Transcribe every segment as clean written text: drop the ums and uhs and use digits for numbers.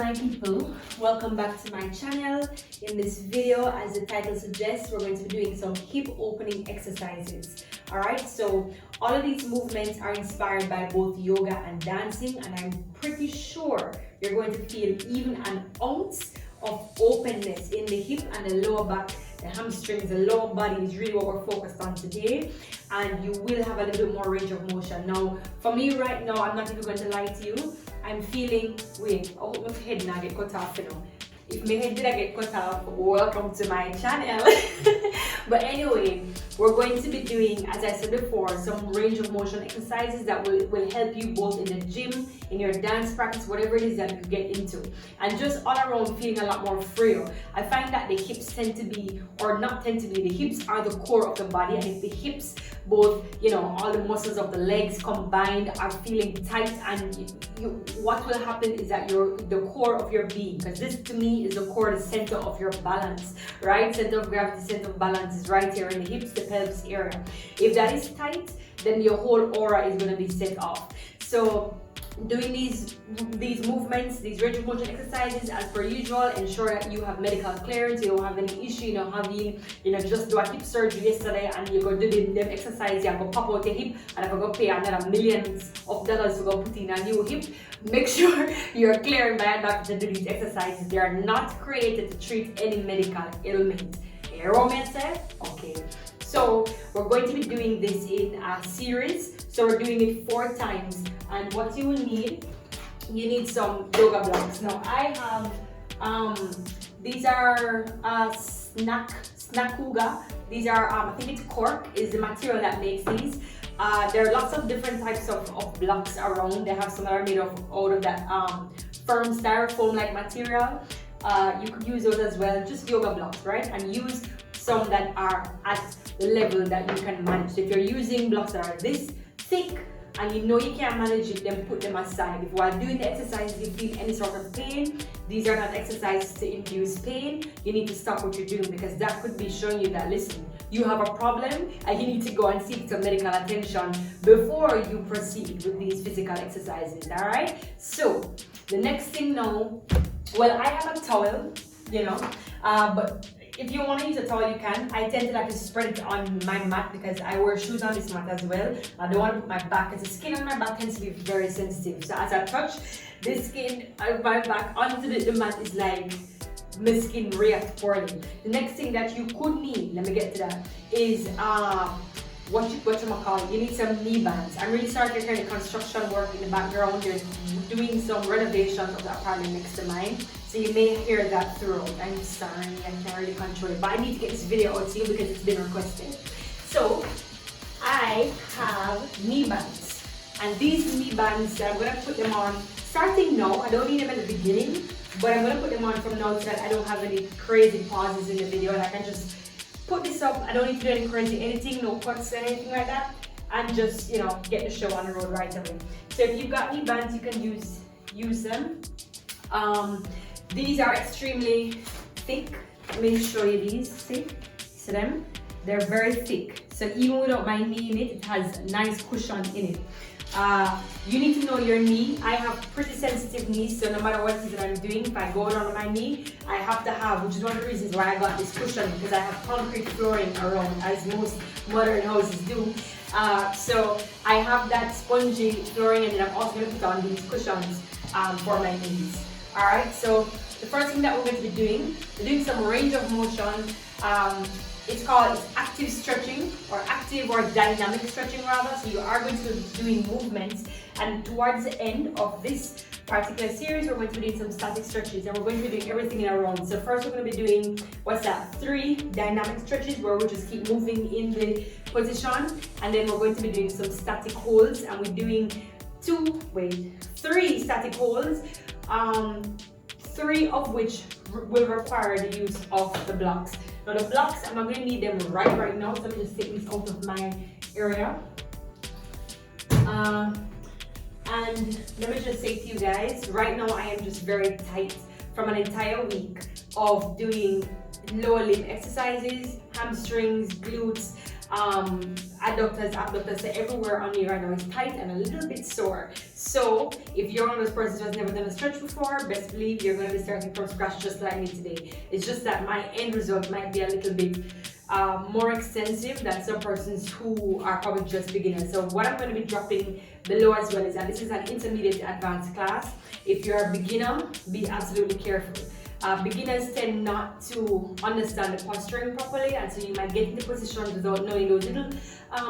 my people, welcome back to my channel. In this video, as the title suggests, we're going to be doing some hip opening exercises. Alright, so all of these movements are inspired by both yoga and dancing, and I'm pretty sure you're going to feel even an ounce of openness in the hip and the lower back, the hamstrings, the lower body is really what we're focused on today, and you will have a little bit more range of motion. Now, for me right now, I'm not even going to lie to you, I'm feeling, wait, I hope my head now get cut off, you know. If my head didn't get cut off, welcome to my channel. But anyway, we're going to be doing, as I said before, some range of motion exercises that will help you both in the gym, in your dance practice, whatever it is that you get into. And just all around feeling a lot more freer. I find that the hips tend to be, or not tend to be, the hips are the core of the body. And if the hips, both, you know, all the muscles of the legs combined are feeling tight, and what will happen is that the core of your being, because this to me is the core, the center of your balance, right? Center of gravity, center of balance is right here in the hips, the pelvis area. If that is tight, then your whole aura is going to be set off. So doing these movements, these range of motion exercises, as per usual, ensure that you have medical clearance, you don't have any issue, you know, having, you know, just do a hip surgery yesterday and you go do them exercise, you go pop out your hip and if you go pay another millions of dollars to go put in a new hip. Make sure you're cleared by a doctor to do these exercises. They are not created to treat any medical ailment. Okay. So we're going to be doing this in a series. So we're doing it 4 times. And what you will need, you need some yoga blocks. Now I have, these are Snackuga. These are, I think it's cork is the material that makes these. There are lots of different types of blocks around. They have some that are made out of that firm styrofoam like material. You could use those as well, just yoga blocks, right? And use some that are at the level that you can manage. So if you're using blocks that are this thick and you know you can't manage it, then put them aside. If while doing the exercise you feel any sort of pain, these are not exercises to induce pain. You need to stop what you're doing, because that could be showing you that, listen, you have a problem and you need to go and seek some medical attention before you proceed with these physical exercises. All right, so the next thing now, well, I have a towel, you know, but if you want to use a towel, you can. I tend to like to spread it on my mat because I wear shoes on this mat as well. I don't want to put my back, because the skin on my back tends to be very sensitive. So as I touch the skin of my back onto the mat, is like my skin reacts poorly. The next thing that you could need, let me get to that, is you need some knee bands. I'm really sorry if you're hearing the construction work in the background. They're doing some renovations of the apartment next to mine, so you may hear that throughout. I'm sorry, I can't really control it, but I need to get this video out to you because it's been requested. So I have knee bands, and these knee bands, I'm going to put them on starting now. I don't need them at the beginning, but I'm going to put them on from now so that I don't have any crazy pauses in the video, and I can just put this up. I don't need to do any crazy editing, no cuts or anything like that, and just, you know, get the show on the road right away. So if you've got knee bands, you can use them. These are extremely thick. Let me show you these. See them? They're very thick. So even without my knee in it, it has a nice cushion in it. You need to know your knee. I have pretty sensitive knees, so no matter what it is that I'm doing, if I go down on my knee, I have to have, which is one of the reasons why I got this cushion, because I have concrete flooring around, as most modern houses do. So I have that spongy flooring, and then I'm also going to put on these cushions for my knees. Alright, so the first thing that we're going to be doing, we're doing some range of motion. It's called active stretching, or active or dynamic stretching rather. So you are going to be doing movements, and towards the end of this particular series we're going to be doing some static stretches, and we're going to be doing everything in a round. So first we're going to be doing, 3 dynamic stretches where we just keep moving in the position, and then we're going to be doing some static holds, and we're doing 3 static holds, 3 of which will require the use of the blocks. Now the blocks, I'm not going to need them right now, so let me just take this out of my area. And let me just say to you guys, right now I am just very tight from an entire week of doing lower limb exercises, hamstrings, glutes. adductors, abductors, so everywhere on you right now is tight and a little bit sore. So if you're one of those persons who has never done a stretch before, best believe you're going to be starting from scratch just like me today. It's just that my end result might be a little bit more extensive than some persons who are probably just beginners. So what I'm going to be dropping below as well is that this is an intermediate advanced class. If you're a beginner, be absolutely careful. Beginners tend not to understand the posturing properly, and so you might get into positions without knowing those little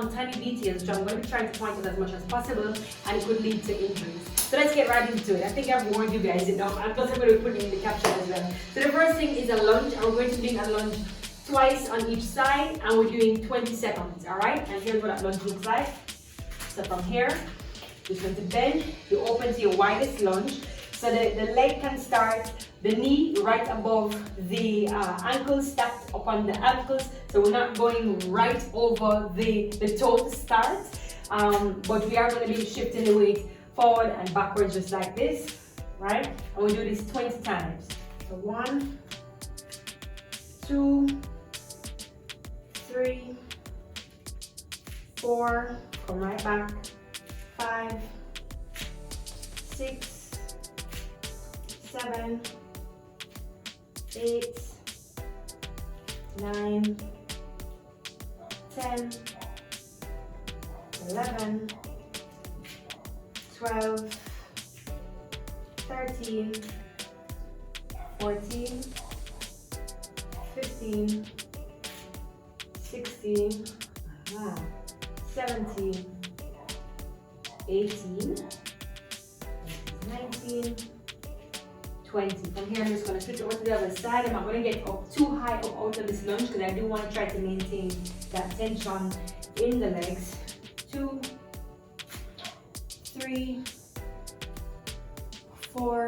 tiny details, which I'm going to be trying to point out as much as possible, and it could lead to injuries. So let's get right into it. I think I've warned you guys enough, and plus I'm going to be putting in the caption as well. So the first thing is a lunge, and we're going to be doing a lunge twice on each side, and we're doing 20 seconds, all right? And here's what that lunge looks like. So from here, you're going to bend, you open to your widest lunge, so the leg can start, the knee right above the ankles, stacked upon the ankles, so we're not going right over the toe to start, but we are going to be shifting the weight forward and backwards just like this, right? And we do this 20 times. So 1, 2, 3, 4, come right back, 5, 6, 7, 8, 9, 10, 11, 12, 13, 14, 15, 16, 17, 18, 19, 20. From here, I'm just going to switch over to the other side. I'm not going to get up too high up out of this lunge because I do want to try to maintain that tension in the legs. 2, 3, 4,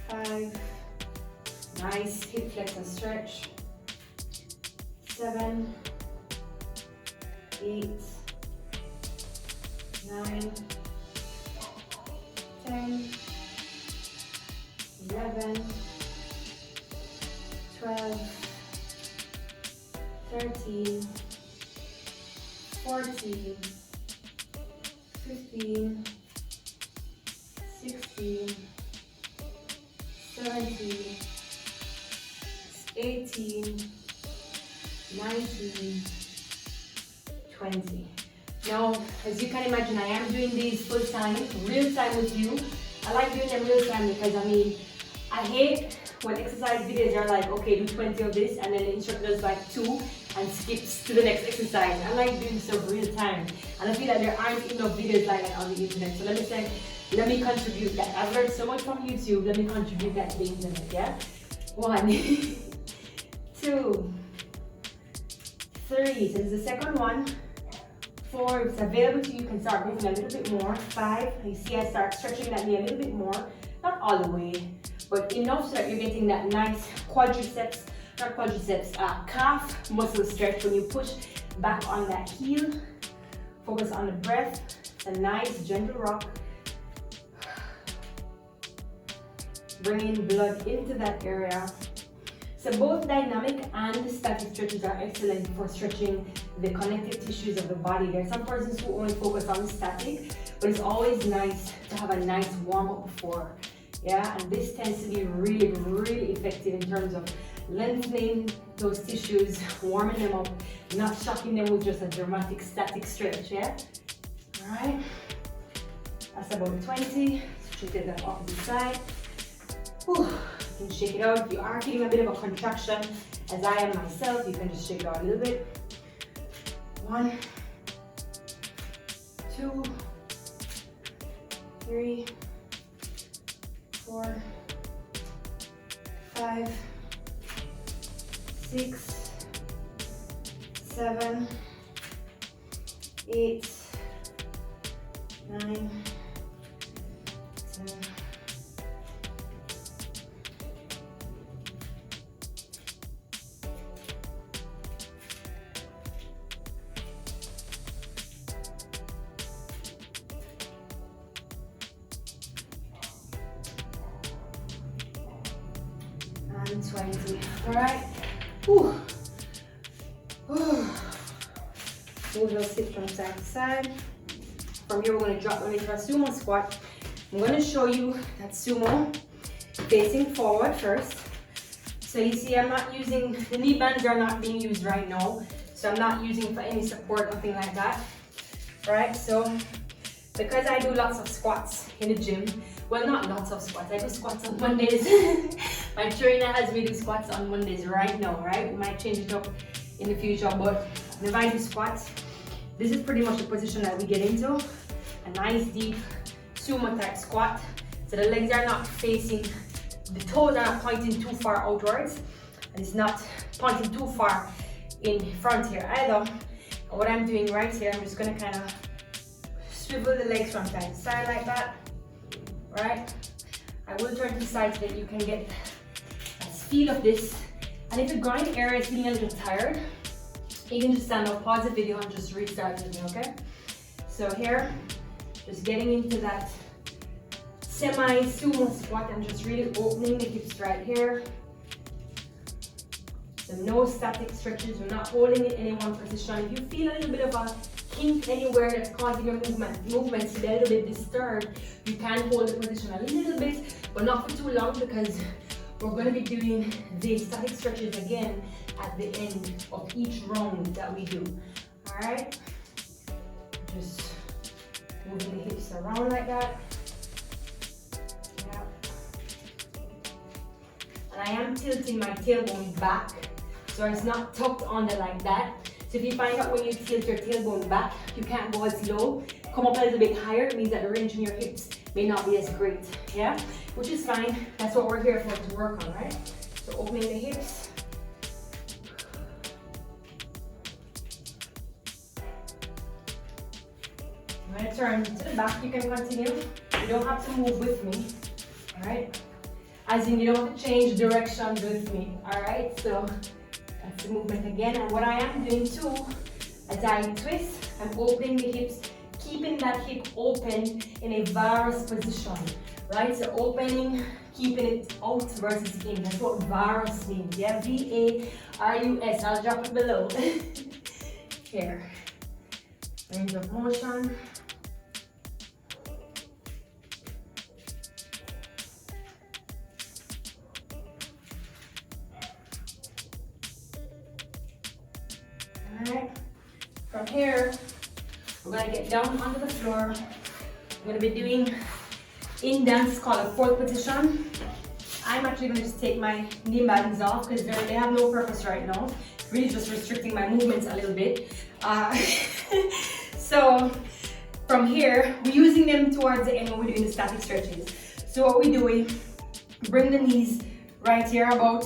5. Nice hip flexor stretch. 7, 8, 9, 10, 11, 12, 13, 14, 15, 16, 17, 18, 19, 20. Now, as you can imagine, I am doing these full time, real time with you. I like doing them real time because I hate when exercise videos are like, okay, do 20 of this, and then the instructor does like 2 and skips to the next exercise. I like doing stuff real time, and I feel like there aren't enough videos like that on the internet. So let me contribute that. I've learned so much from YouTube. Let me contribute that to the internet. Yeah. 1, 2, 3. So this is the second one. 4. If it's available to you, you can start moving a little bit more. 5. You see, I start stretching that knee a little bit more, not all the way, but enough so that you're getting that nice calf muscle stretch when you push back on that heel. Focus on the breath. It's a nice gentle rock. Bringing blood into that area. So both dynamic and static stretches are excellent for stretching the connective tissues of the body. There are some persons who only focus on static, but it's always nice to have a nice warm up before. Yeah, and this tends to be really, really effective in terms of lengthening those tissues, warming them up, not shocking them with just a dramatic static stretch. Yeah, all right. That's about 20. Straighten that opposite side. Whew. You can shake it out. If you are feeling a bit of a contraction, as I am myself, you can just shake it out a little bit. 1, 2, 3, 4, 5, 6, 7, 8, 9, 10. And 20. All right. Whew. Move those hips from side to side. From here, we're going to drop into a sumo squat. I'm going to show you that sumo facing forward first. So you see, I'm not using, the knee bands are not being used right now. So I'm not using for any support, nothing like that. Right, so because I do lots of squats in the gym, well, not lots of squats, I do squats on Mondays. My trainer has me do squats on Mondays right now, right? We might change it up in the future, but if I do squats, this is pretty much the position that we get into. A nice deep sumo type squat. So the legs are not facing, the toes are not pointing too far outwards, and it's not pointing too far in front here either. And what I'm doing right here, I'm just gonna kind of swivel the legs from side to side like that, right? I will turn to the side so that you can get a feel of this. And if the groin area is feeling a little tired, you can just stand up, pause the video, and just restart with me, okay? So here, just getting into that semi-sumo squat. I'm just really opening the hips right here. So no static stretches, we're not holding it in any one position. If you feel a little bit of a kink anywhere that's causing your movements to be a little bit disturbed, you can hold the position a little bit, but not for too long, because we're going to be doing the static stretches again at the end of each round that we do. Alright? Just moving the hips around like that. Yeah. And I am tilting my tailbone back, so it's not tucked under like that. So if you find out when you tilt your tailbone back, you can't go as low, come up a little bit higher, it means that the range in your hips may not be as great, yeah? Which is fine, that's what we're here for, to work on, right? So opening the hips. I'm gonna turn to the back, you can continue. You don't have to move with me, all right? As in, you don't have to change direction with me, all right? So that's the movement again. And what I am doing too, as I twist, I'm opening the hips, keeping that hip open in a varus position, right? So opening, keeping it out versus in. That's what varus means, yeah? V-A-R-U-S. I'll drop it below. Here. Range of motion. Alright. From here, we're going to get down onto the floor. We're going to be doing in dance called a fourth position. I'm actually going to just take my knee bands off because they have no purpose right now. Really just restricting my movements a little bit. So from here, we're using them towards the end when we're doing the static stretches. So what we do, we bring the knees right here about,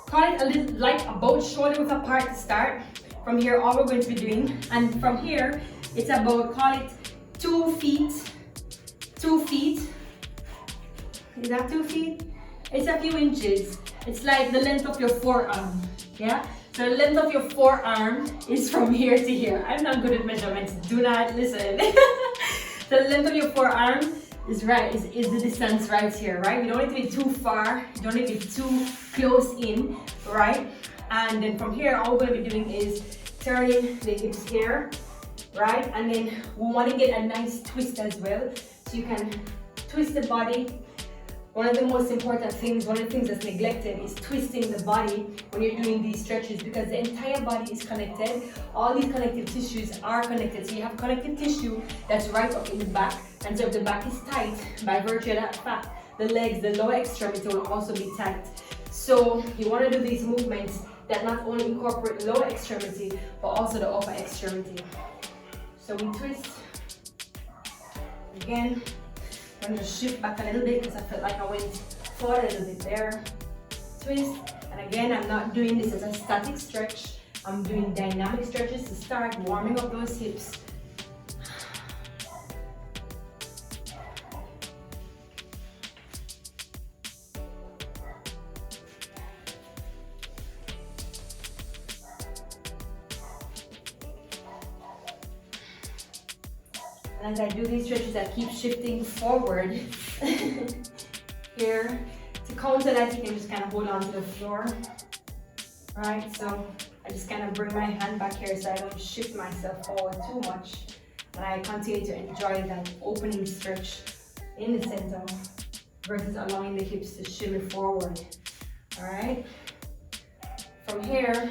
call it a little like about shoulder width apart to start. From here, all we're going to be doing, and from here, it's about, call it 2 feet. 2 feet. Is that 2 feet? It's a few inches. It's like the length of your forearm. Yeah? So the length of your forearm is from here to here. I'm not good at measurements. Do not listen. The length of your forearm is right, is the distance right here, right? You don't need to be too far. You don't need to be too close in, right? And then from here, all we're going to be doing is turning the hips here, right? And then we want to get a nice twist as well. So you can twist the body. One of the most important things, one of the things that's neglected is twisting the body when you're doing these stretches, because the entire body is connected. All these connective tissues are connected. So you have connective tissue that's right up in the back. And so if the back is tight, by virtue of that fact, the legs, the lower extremity will also be tight. So you want to do these movements that not only incorporate the lower extremity, but also the upper extremity. So we twist. Again, I'm going to shift back a little bit because I felt like I went forward a little bit there. Twist. And again, I'm not doing this as a static stretch. I'm doing dynamic stretches to start warming up those hips. And as I do these stretches, I keep shifting forward. Here, to counter that, you can just kind of hold on to the floor. Right, so I just kind of bring my hand back here so I don't shift myself forward too much. And I continue to enjoy that opening stretch in the center versus allowing the hips to shimmy forward. All right. From here,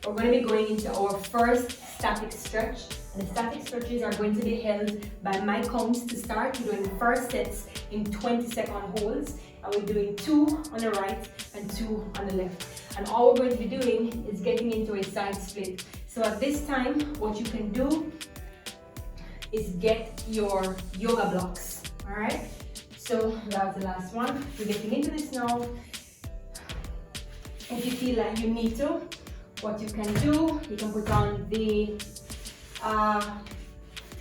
we're going to be going into our first static stretch. And the static stretches are going to be held by my counts to start. We're doing the first sets in 20-second holds. And we're doing 2 on the right and 2 on the left. And all we're going to be doing is getting into a side split. So at this time, what you can do is get your yoga blocks. All right. So that was the last one. We're getting into this now. If you feel like you need to, what you can do, you can put on the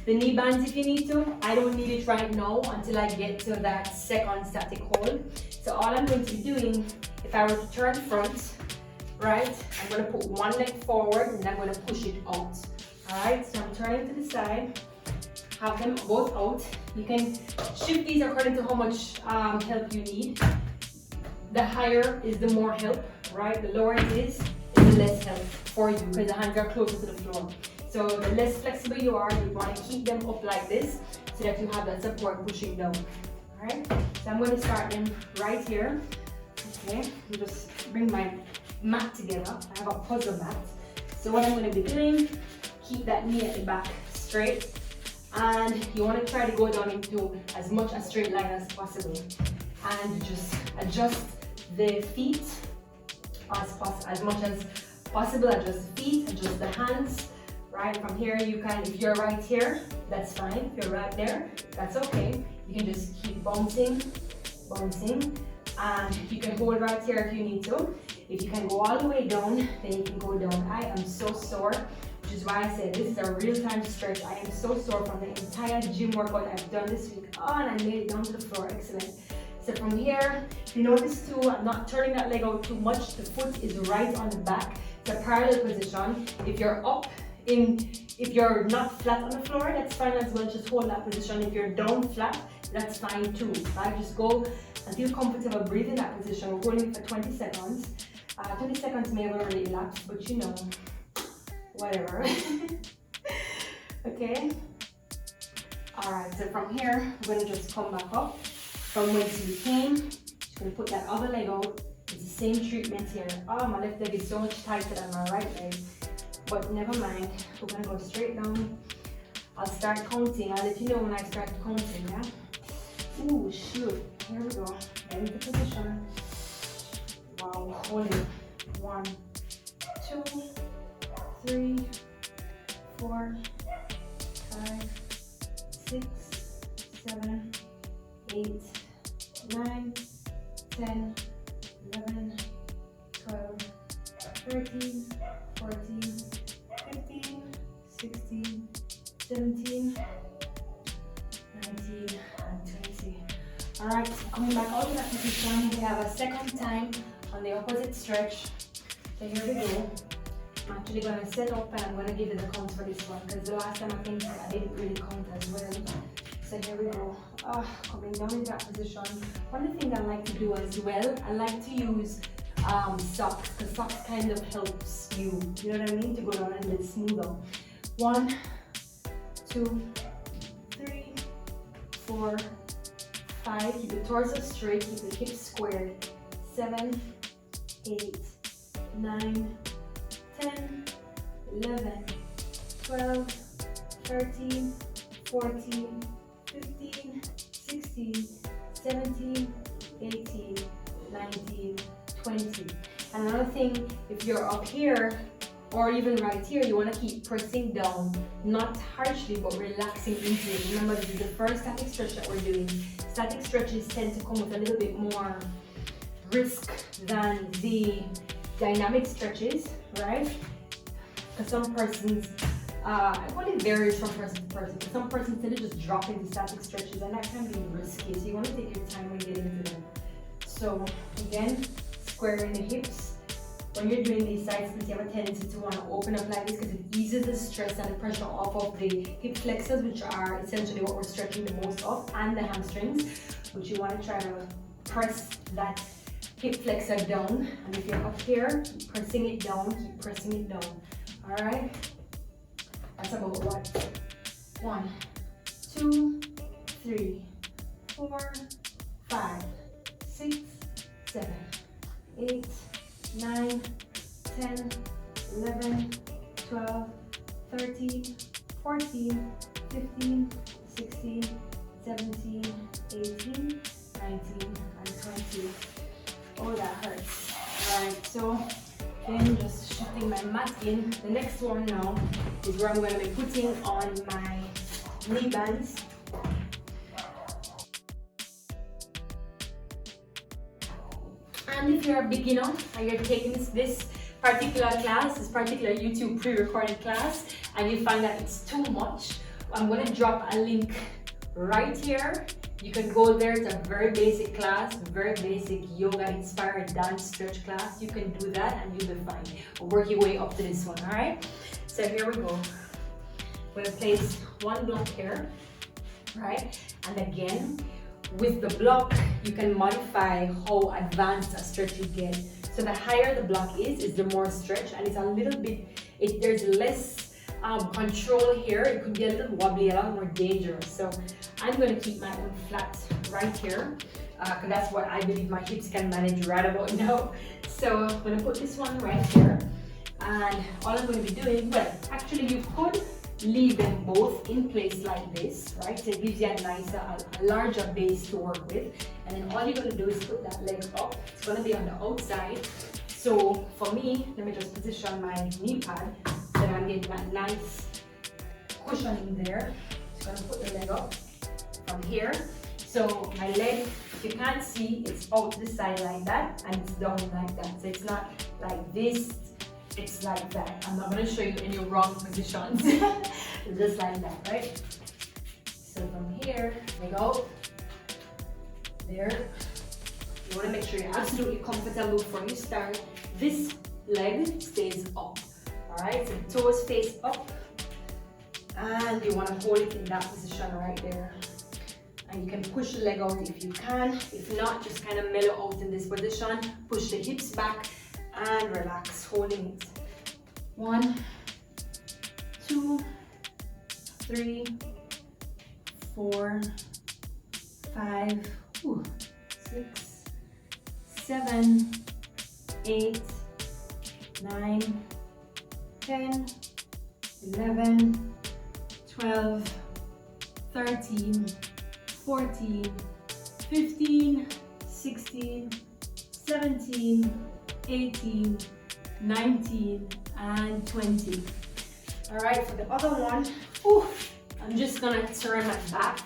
knee bands if you need to. I don't need it right now until I get to that second static hold. So all I'm going to be doing, if I were to turn front, right, I'm going to put one leg forward and I'm going to push it out. All right, so I'm turning to the side, have them both out. You can shift these according to how much help you need. The higher is the more help, right? The lower it is the less help for you because the hands are closer to the floor. So the less flexible you are, you want to keep them up like this so that you have that support pushing down. All right, so I'm going to start them right here. Okay, I'll just bring my mat together. I have a puzzle mat. So what I'm going to be doing, keep that knee at the back straight. And you want to try to go down into as much a straight line as possible. And just adjust the feet as much as possible. Adjust the feet, adjust the hands. Right, from here you can, if you're right here, that's fine. If you're right there, that's okay. You can just keep bouncing, and you can hold right here if you need to. If you can go all the way down, then you can go down. I am so sore, which is why I said this is a real-time stretch. I am so sore from the entire gym workout I've done this week. Oh, and I made it down to the floor, excellent. So from here, you notice too, I'm not turning that leg out too much. The foot is right on the back. It's a parallel position. If you're up, if you're not flat on the floor, that's fine as well. Just hold that position. If you're down flat, that's fine too. Right? Just go and feel comfortable. Breathe in that position. We're holding for 20 seconds. 20 seconds may have already elapsed, but you know, whatever. Okay. All right. So from here, we're gonna just come back up from whence you came. Just gonna put that other leg out. It's the same treatment here. Oh, my left leg is so much tighter than my right leg. But never mind, we're gonna go straight down. I'll start counting. I'll let you know when I start counting, yeah? Ooh, shoot. Here we go. Get into position. Wow, hold it. 1, 2, 3, 4, 5, 6, 7, 8, 9, 10, 11, 12, 13, 14, 15, 16, 17, 19, and 20. Alright, so coming back out of that position, we have a second time on the opposite stretch. So here we go. I'm actually going to set up and I'm going to give you the count for this one because the last time I think I didn't really count as well. So here we go. Coming down in that position. One of the things I like to do as well, I like to use socks, because socks kind of helps you, you know what I mean, to go down and get smoother. 1, 2, 3, 4, 5. Keep the torso straight, keep the hips squared. 7, 8, 9, 10, 11, 12, 13, 14, 15, 16, 17, 18, 19, 20. And another thing, if you're up here or even right here, you want to keep pressing down, not harshly but relaxing into it. Remember, this is the first static stretch that we're doing. Static stretches tend to come with a little bit more risk than the dynamic stretches, right? Because some persons, well, it varies from person to person. Some persons tend to just drop into static stretches, and that can be risky. So you want to take your time when getting into them. So again, squaring the hips. When you're doing these side splits, you have a tendency to want to open up like this because it eases the stress and the pressure off of the hip flexors, which are essentially what we're stretching the most of, and the hamstrings. But you want to try to press that hip flexor down, and if you're up here, keep pressing it down, keep pressing it down. All right, that's about what? 1, 2, 3, 4, 5, 6, 7, 8, 9, 10, 11, 12, 13, 14, 15, 16, 17, 18, 19, and 20. Oh, that hurts. Alright, so then just shifting my mat in. The next one now is where I'm going to be putting on my knee bands. And if you're a beginner and you're taking this particular class, this particular YouTube pre-recorded class, and you find that it's too much, I'm going to drop a link right here. You can go there. It's a very basic class, very basic yoga inspired dance stretch class. You can do that and you'll be fine. Work your way up to this one, all right? So here we go. I'm going to place one block here, right? And again, with the block, you can modify how advanced a stretch you get. So the higher the block is the more stretch, and it's a little bit, there's less control here. It could be a little wobbly, a lot more dangerous. So I'm going to keep my own flat right here, because that's what I believe my hips can manage right about now. So I'm going to put this one right here, and all I'm going to be doing, well, actually you could leave them both in place like this, right? So it gives you a nicer, a larger base to work with. And then all you're going to do is put that leg up. It's going to be on the outside. So for me, let me just position my knee pad so that I'm getting that nice cushioning there. Just going to put the leg up from here. So my leg, if you can't see, it's out the side like that, and it's down like that. So it's not like this, it's like that. I'm not going to show you any wrong positions. Just like that, right? So from here, leg out. There. You want to make sure you're absolutely comfortable before you start. This leg stays up. Alright, so the toes face up. And you want to hold it in that position right there. And you can push the leg out if you can. If not, just kind of mellow out in this position. Push the hips back and relax, holding it. 1, 2, 3, 4, 5, 6, 7, 8, 9, 10, 11, 12, 13, 14, 15, 16, 17, 18, 19, and 20. All right, for the other one, I'm just gonna turn my back.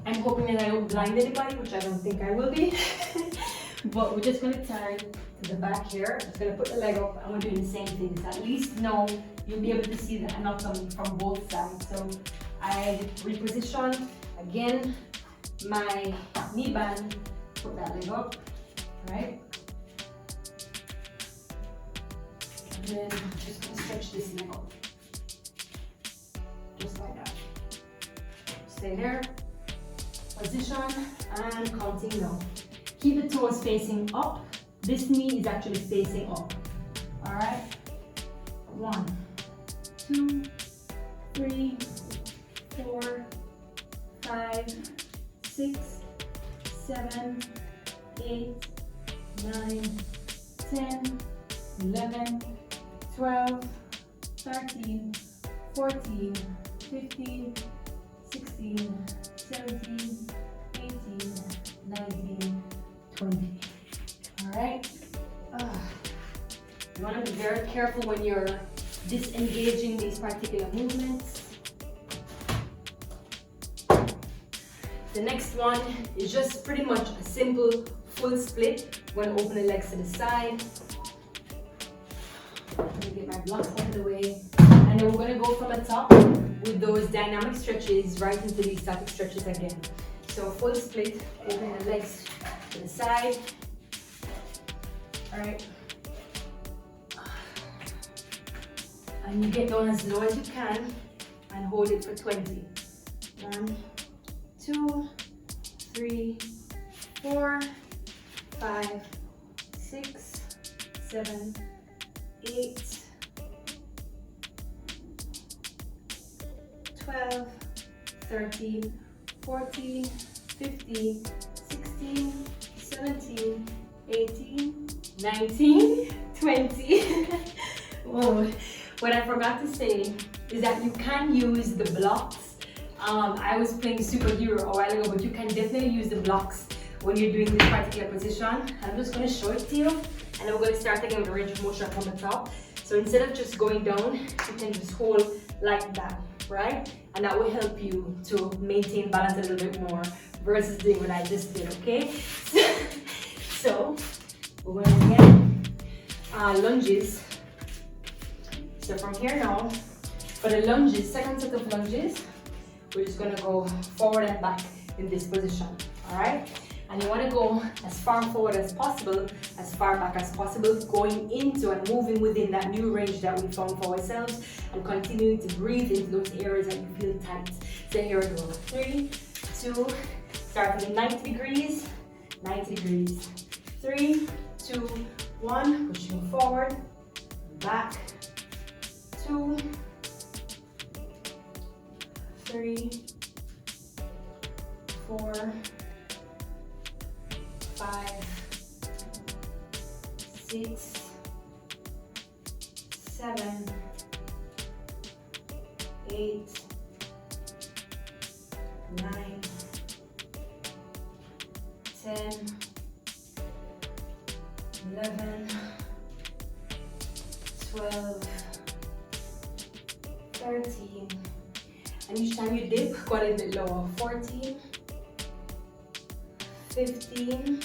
I'm hoping that I don't blind anybody, which I don't think I will be. But we're just gonna turn to the back here. I'm just gonna put the leg up and we're doing the same thing. So at least now you'll be able to see the anatomy from both sides. So I reposition again my knee band, put that leg up, right? And then I'm just gonna stretch this leg up. Just like that. Stay there. Position and counting down. Keep the toes facing up. This knee is actually facing up. All right. 1, 2, 3, 4, 5, 6, 7, 8, 9, 10, 11, 12, 13, 14, 15, 16, 17, 18, 19, 20. All right. You want to be very careful when you're disengaging these particular movements. The next one is just pretty much a simple full split. We're going to open the legs to the side. Let me get my blocks out of the way. And then we're going to go from the top with those dynamic stretches right into these static stretches again. So full split, open the legs to the side. All right. And you get down as low as you can and hold it for 20. 1, 2, 3, 4, 5, 6, 7, 8, 12, 13, 14, 15, 16, 17, 18, 19, 20. Whoa. What I forgot to say is that you can use the blocks. I was playing superhero a while ago, but you can definitely use the blocks when you're doing this particular position. I'm just going to show it to you, and then we're going to start again with the range of motion from the top. So instead of just going down, you can just hold like that, right? And that will help you to maintain balance a little bit more versus doing what I just did, okay? So we're going to get lunges. So from here now, for the lunges, second set of lunges, we're just going to go forward and back in this position, all right? And you want to go as far forward as possible, as far back as possible, going into and moving within that new range that we found for ourselves, and continuing to breathe into those areas that you feel tight. So here we go. 3, 2, starting at 90 degrees, 90 degrees. 3, 2, 1, pushing forward, back, 2, 3, 4, 5, 6, 7, 8, 9, 10, 11, 12, 13, and each time you dip, go a little bit lower. 14, 15,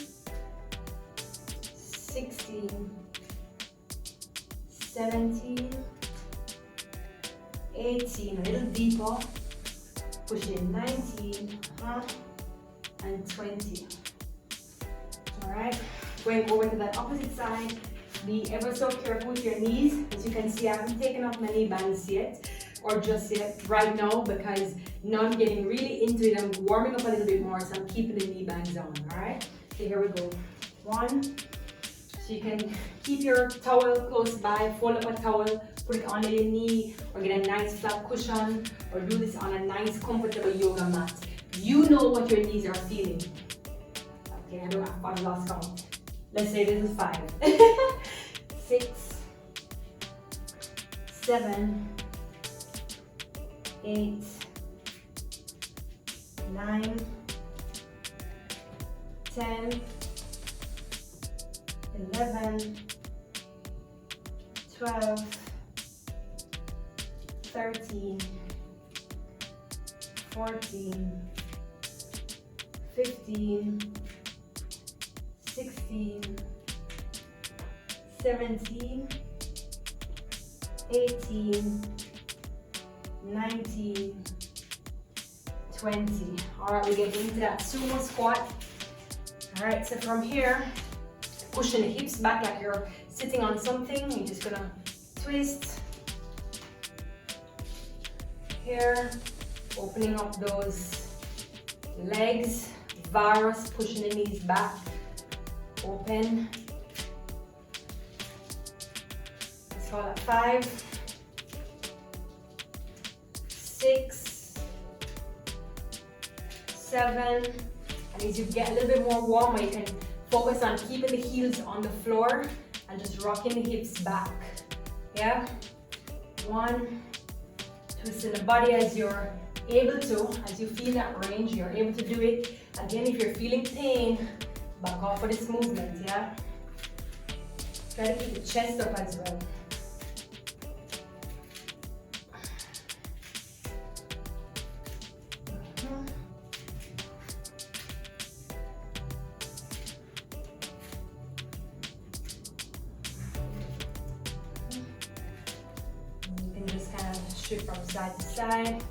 16, 17, 18, a little deeper, pushing 19, and 20. All right, going over to that opposite side. Be ever so careful with your knees. As you can see, I haven't taken off my knee bands yet, or just yet right now, because now I'm getting really into it. I'm warming up a little bit more, so I'm keeping the knee bands on. All right, so here we go. 1, so you can keep your towel close by, fold up a towel, put it under your knee, or get a nice flat cushion, or do this on a nice comfortable yoga mat. You know what your knees are feeling. Okay, I've lost count. Let's say this is 5. 6, 7, 8, 9, 10, 11, 12, 13, 14, 15, 16, 17, 18, 19, 20. All right, we get into that sumo squat. All right, so from here, pushing the hips back like you're sitting on something. You're just gonna twist here, opening up those legs, varus, pushing the knees back, open. Let's call that 5, 6, 7, and as you get a little bit more warmer, you can focus on keeping the heels on the floor and just rocking the hips back. Yeah, 1, twisting the body as you're able to, as you feel that range, you're able to do it. Again, if you're feeling pain, back off of this movement, yeah? Try to keep the chest up as well. You can just kind of shift from side to side.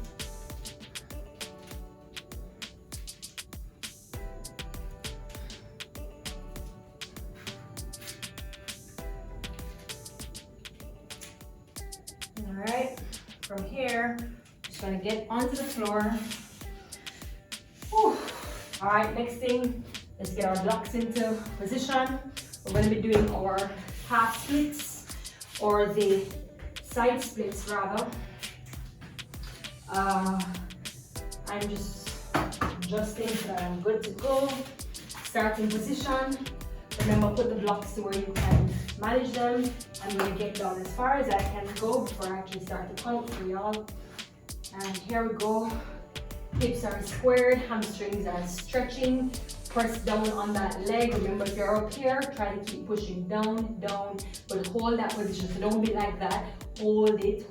Alright, from here, just gonna get onto the floor. Alright, next thing, Let's get our blocks into position. We're going to be doing our half splits, or the side splits rather. I'm just adjusting so that I'm good to go. Starting position. Remember, put the blocks to where you can manage them. I'm going to get down as far as I can go before I actually start to count for y'all. And here we go. Hips are squared, hamstrings are stretching. Press down on that leg. Remember, if you're up here, try to keep pushing down, down, but hold that position. So don't be like that. Hold it,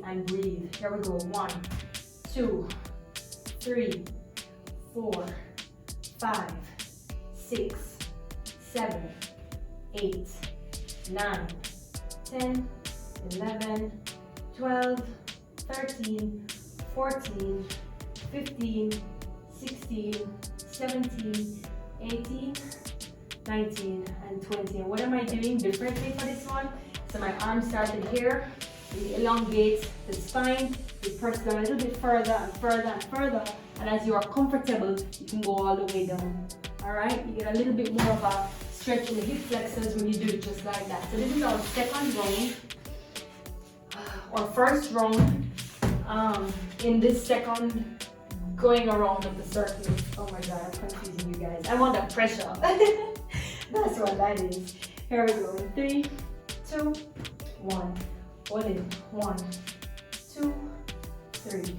and breathe. Here we go. 1, 2, 3, 4, 5, 6, 7, 8, 9, 10, 11, 12, 13, 14, 15, 16, 17, 18, 19, and 20. And what am I doing differently for this one? So my arm started here. We elongate the spine. We press down a little bit further and further and further. And as you are comfortable, you can go all the way down. All right? You get a little bit more of a stretch in the hip flexors when you do it just like that. So this is our second round, or first round in this second going around of the circle. Oh my God, I'm confusing you guys. I'm under pressure. That's what that is. Here we go. 3, 2, 1. Hold it. 1, 2, 3,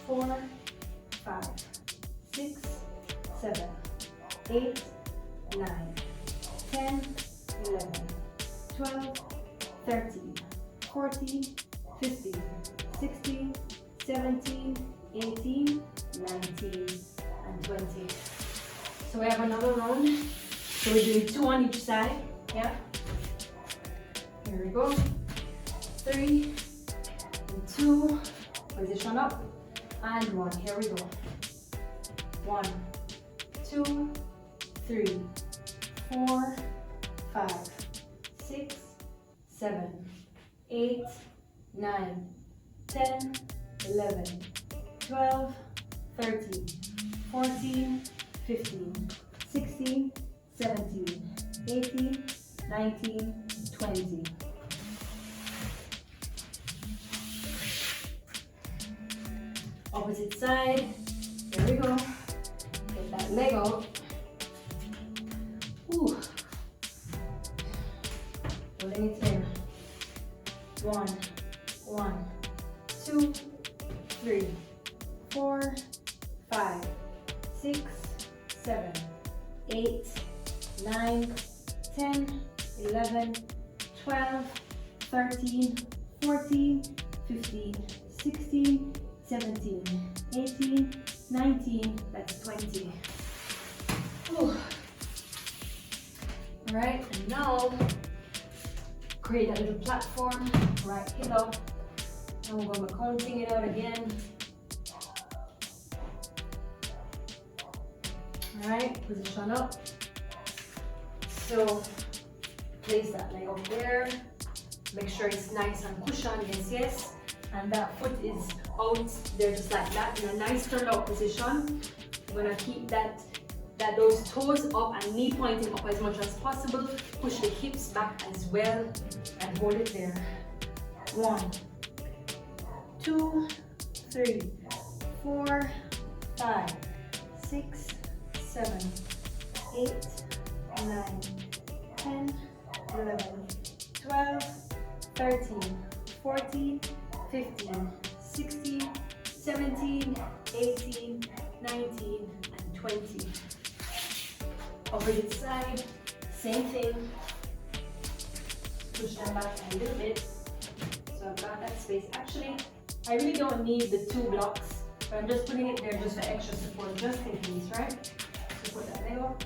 4, 5, 6, 7, 8, 9, 10, 11, 12, 13, 14, 15, 16, 17, 18, 19, and 20. So we have another round. So we're doing 2 on each side. Yeah. Here we go. 3 and 2. Position up. And 1. Here we go. 1, 2, 3, 4, 5, 6, 7, 8, 9, 10, 11, 12, 13, 14, 15, 16, 17, 18, 19, 20. Opposite side. Here we go. Get that leg out. Ooh. Holding it here. 1, 1, 2, 3, 4, 5, 6, 7, 8, 9, 10, 11, 12, 13, 14, 15, 16, 17, 18, 19, that's 20. Whew. All right, and now create a little platform, right hip up. And we're going to be counting it out again. All right, position up. So place that leg up there. Make sure it's nice and cushioned, yes, yes. And that foot is out there just like that in a nice turned out position. We're gonna keep those toes up and knee pointing up as much as possible. Push the hips back as well and hold it there. 1, 2, 3, 4, 5, 6, 7, 8, 9, 10, 11, 12, 13, 14, 15, 16, 17, 18, 19, and 20. Opposite side, same thing. Push them back a little bit. So I've got that space. Actually, I really don't need the 2 blocks, but I'm just putting it there just for extra support, just in case, right? So put that leg up.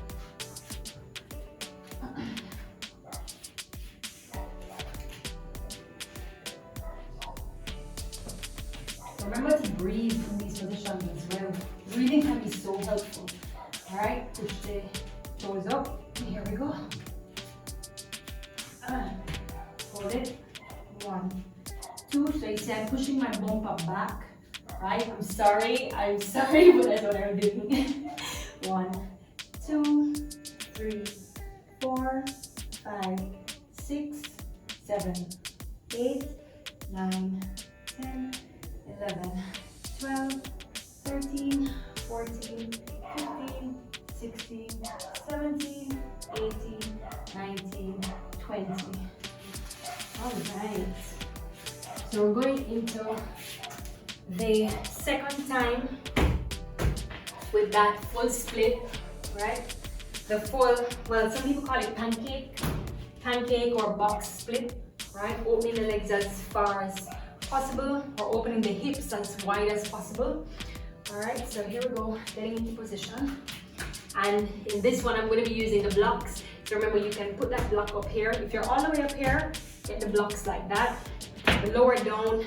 Remember to breathe in these positions as well. Breathing can be so helpful. All right, push the toes up. Here we go. Hold it. 1, 2. So you see I'm pushing my bumper back. Right? I'm sorry, but that's what I'm doing. 1, 2, 3, 4, 5, 6, 7, 8, 9, 10, 11, 12, 13, 14, 15, 16, 17, 18, 19, 20. All right. So we're going into the second time with that full split, right? The full, well, some people call it pancake or box split, right? Opening the legs as far as possible or opening the hips as wide as possible. All right, so here we go, getting into position. And in this one, I'm going to be using the blocks. So remember, you can put that block up here. If you're all the way up here, get the blocks like that. The lower down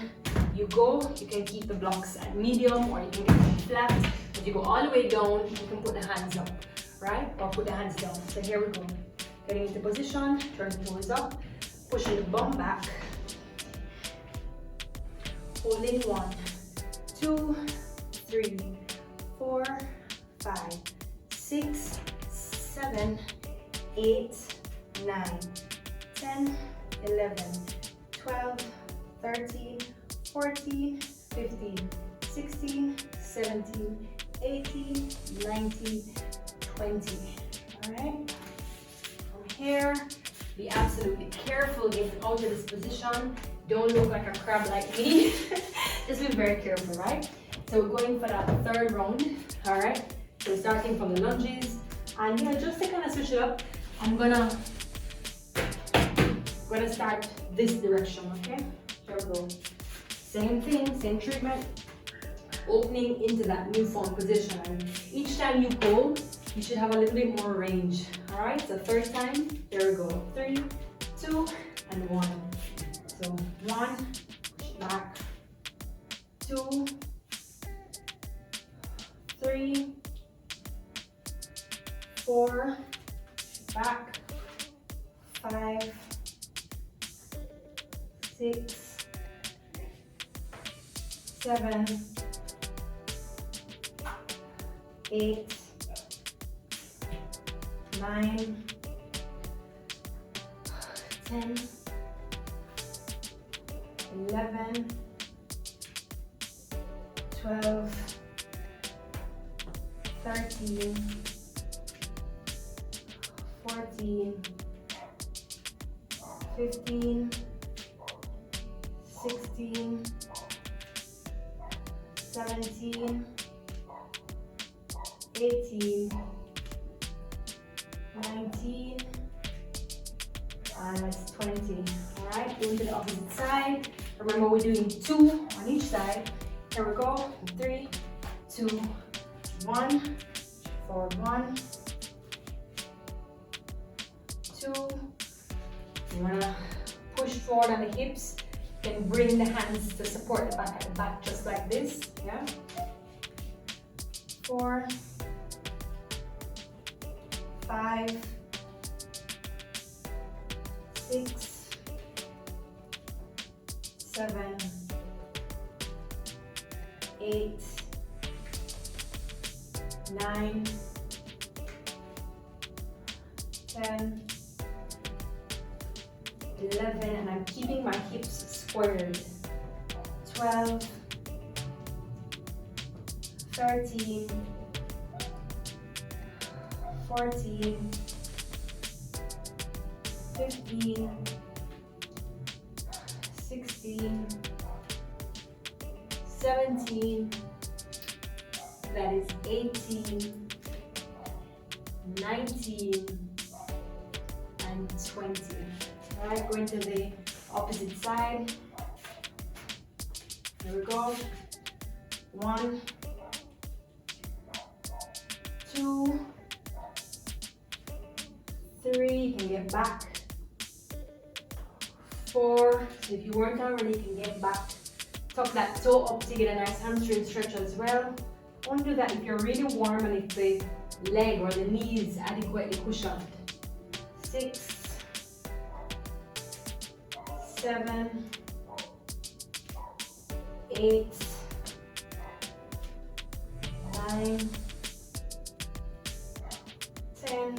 you go, you can keep the blocks at medium or you can get them flat. If you go all the way down, you can put the hands up, right? Or put the hands down. So here we go. Getting into position, turn the toes up, pushing the bum back. Holding 1, 2, 3, 4, 5, 6, 7, 8, 9, 10, 11, 12, 13, 14, 15, 16, 17, 18, 19, 20. All right? From here, be absolutely careful getting out of this position. Don't look like a crab like me. Just be very careful, right? So we're going for that third round. All right? So starting from the lunges. And just to kind of switch it up, I'm gonna start this direction, okay? Here we go. Same thing, same treatment. Opening into that newfound position. And each time you go, you should have a little bit more range. All right, so third time, there we go. 3, 2, and 1. So 1, push back. 2, 3, 4, back. 5, 6, 7, 8, 9, 10, 11, 12, 13, 14, 15, 16, 17, 18, 19, and that's 20. All right, going to the opposite side. Remember, we're doing 2 on each side. Here we go. 3, 2, 1. Forward 1, 2. You wanna push forward on the hips. You can bring the hands to support the back at the back, just like this. Yeah. 4, 5, 6, 7, 8, 9, 10, 11, and I'm keeping my hips squared. 12, 13, 14, 15, 16, 17, that is 18, 19, and 20. All right, going to the opposite side. Here we go. 1, 2, 3, you can get back. 4, so if you weren't already, you can get back. Tuck that toe up to get a nice hamstring stretch as well. Don't do that if you're really warm and if the leg or the knee is adequately cushioned. 6, 7, 8, 9, 10,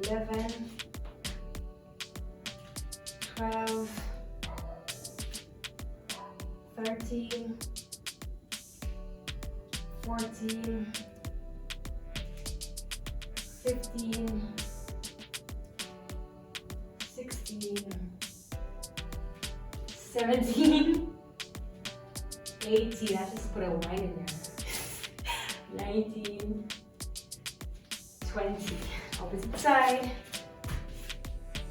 11, 12, 13, 14, 15, 16, 17, 18, I just put a wine in there, 19, 20, opposite side,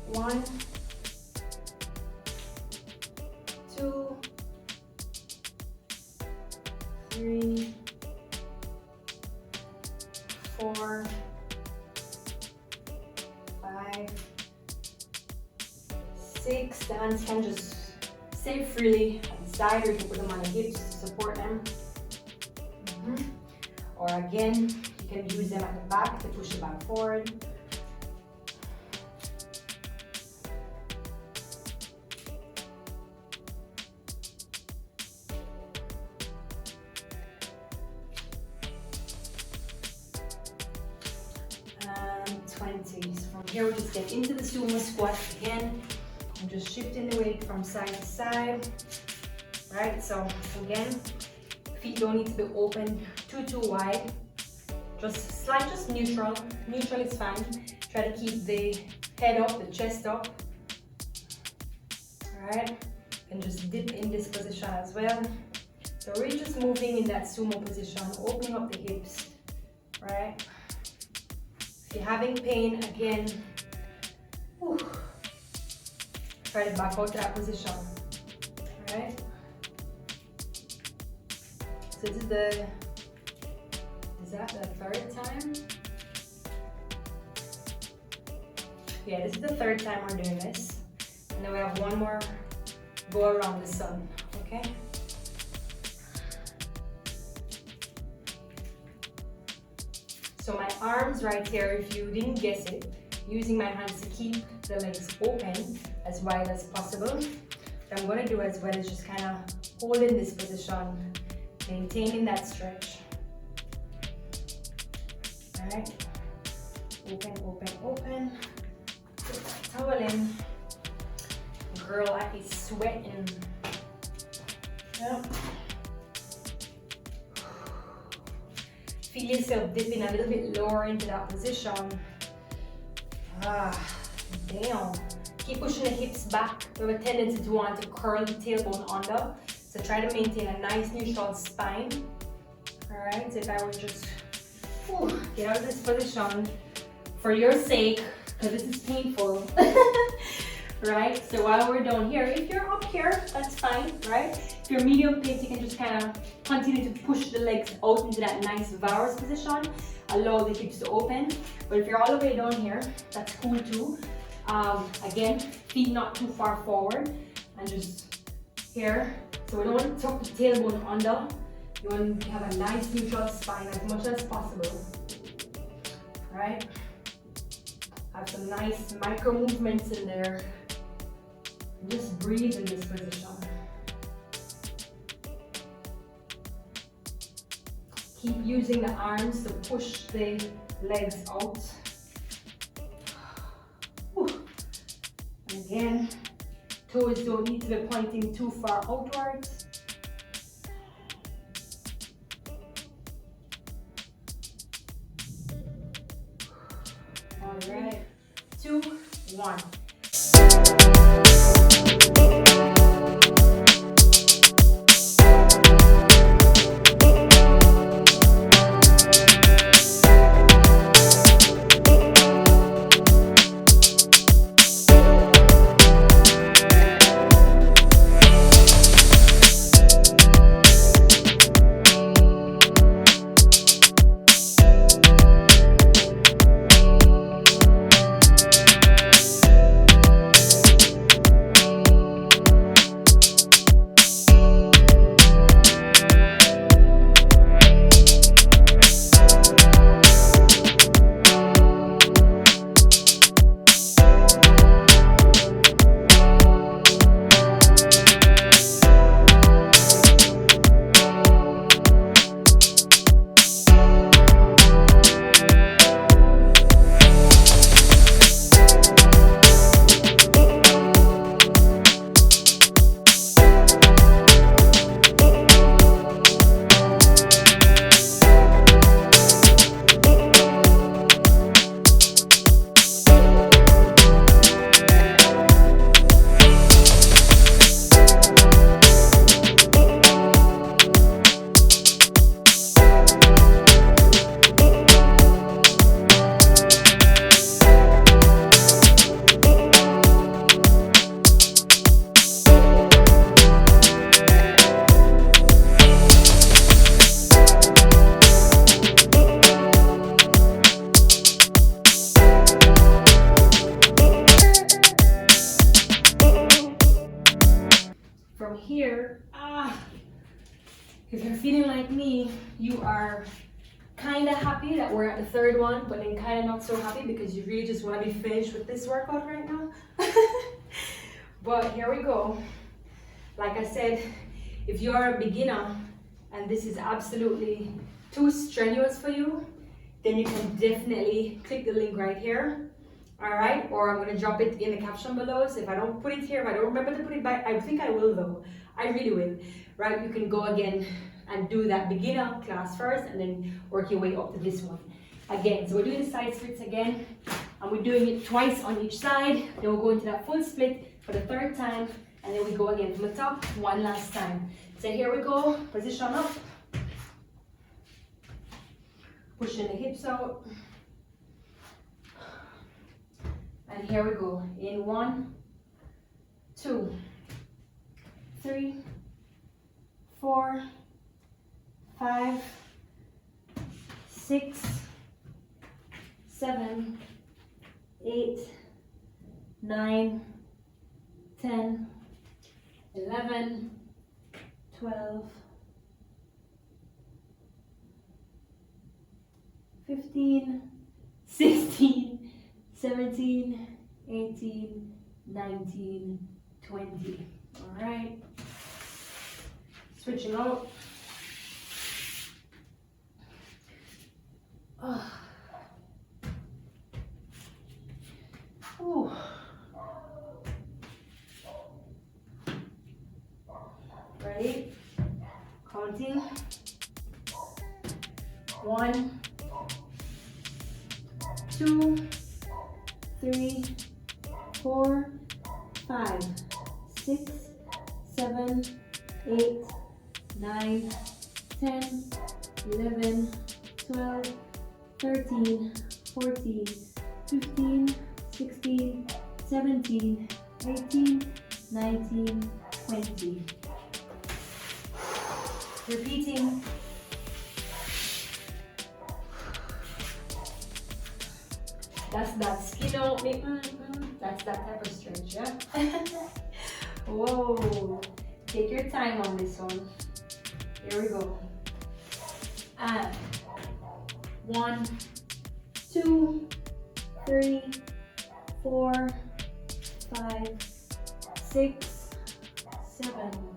1, 2, 3, 4, 5, 6. The hands can just stay freely on the side, or you can put them on the hips to support them. Or again, you can use them at the back to push the back forward. And 20. So from here, we just get into the sumo squat again. I'm just shifting the weight from side to side. Right, so again, feet don't need to be open too wide. Just slight, just neutral. Neutral is fine. Try to keep the head up, the chest up. Alright, and just dip in this position as well. So we're just moving in that sumo position, opening up the hips. Right. If you're having pain, again, try to back out to that position. Alright. So this is that the third time? Yeah, this is the third time we're doing this. And then we have one more go around the sun, okay? So my arms right here, if you didn't guess it, using my hands to keep the legs open as wide as possible. What I'm gonna do as well is just kind of hold in this position, maintaining that stretch. All right, open, open, open. Put that towel in. Girl, I is sweating. Yep. Feel yourself dipping a little bit lower into that position. Damn. Keep pushing the hips back. We have a tendency to want to curl the tailbone under. So try to maintain a nice neutral spine. Alright, so if I would just get out of this position for your sake, because this is painful. Right, so while we're down here, if you're up here, that's fine, right? If you're medium pace, you can just kind of continue to push the legs out into that nice Vowers position. Allow the hips to open. But if you're all the way down here, that's cool too. Again, feet not too far forward, and just here. So we don't want to tuck the tailbone under. You want to have a nice neutral spine as much as possible. Right? Have some nice micro movements in there. Just breathe in this position. Keep using the arms to push the legs out. And again, toes don't need to be pointing too far outwards. All right, 2, 1. from here, if you're feeling like me, you are kind of happy that we're at the third one, but then kind of not so happy because you really just want to be finished with this workout right now. But here we go. Like I said, if you're a beginner and this is absolutely too strenuous for you, then you can definitely click the link right here. All right, or I'm gonna drop it in the caption below. So if I don't put it here, if I don't remember to put it back, I think I will though. I really will. Right, you can go again and do that beginner class first and then work your way up to this one. Again, so we're doing the side splits again, and we're doing it twice on each side. Then we'll go into that full split for the third time, and then we go again from the top one last time. So here we go, position up, pushing the hips out. And here we go, in 1, 2, 3, 4, 5, 6, 7, 8, 9, 10, 11, 12, 15, 16, 17, 18, 19, 20. All right. Switching out. Ooh. Ready? Counting. 1, 2, 3, 4, 5, 6, 7, 8, 9, 10, 11, 12, 13, 14, 15, 16, 17, 18, 19, 20. Repeating. That's that skin out me. That's that type of stretch, yeah? Whoa. Take your time on this one. Here we go. And 1, 2, 3, 4, 5, 6, 7.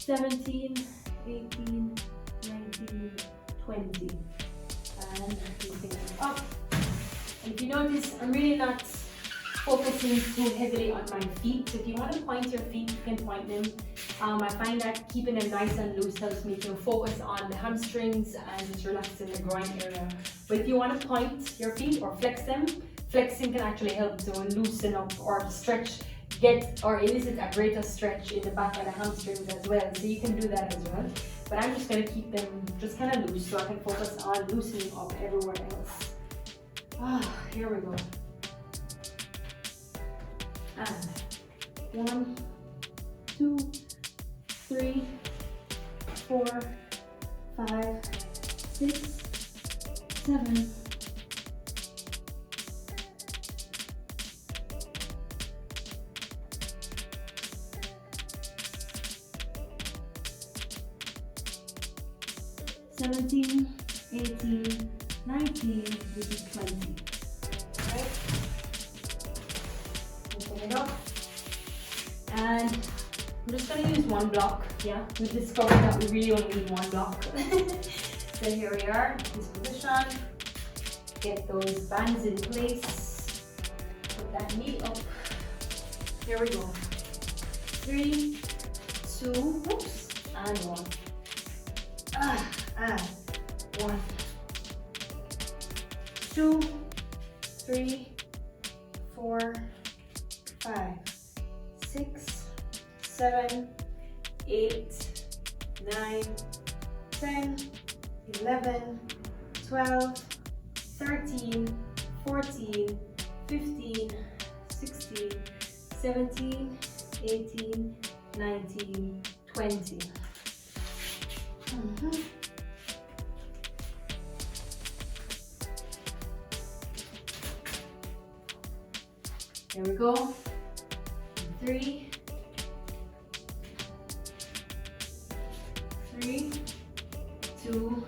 17, 18, 19, 20. And lifting them up. And if you notice, I'm really not focusing too heavily on my feet. So if you want to point your feet, you can point them. I find that keeping them nice and loose helps me to focus on the hamstrings and just relaxing the groin area. But if you want to point your feet or flex them, flexing can actually help to loosen up or stretch, get or elicit a greater stretch in the back of the hamstrings as well. So you can do that as well. But I'm just going to keep them just kind of loose so I can focus on loosening up everywhere else. Here we go. And 1, 2, 3, 4, 5, 6, 7, 17, 18, 19, this is 20. Alright. Open it up. And I'm just going to use one block. Yeah, we discovered that we really only need one block. So here we are, this position. Get those bands in place. Put that knee up. Here we go. 3, 2, whoops, and 1. 1, 2, 3, 4, 5, 6, 7, 8, 9, 10, 11, 12, 13, 14, 15, 16, 17, 18, 19, 20. Here we go. 3, 3, 2,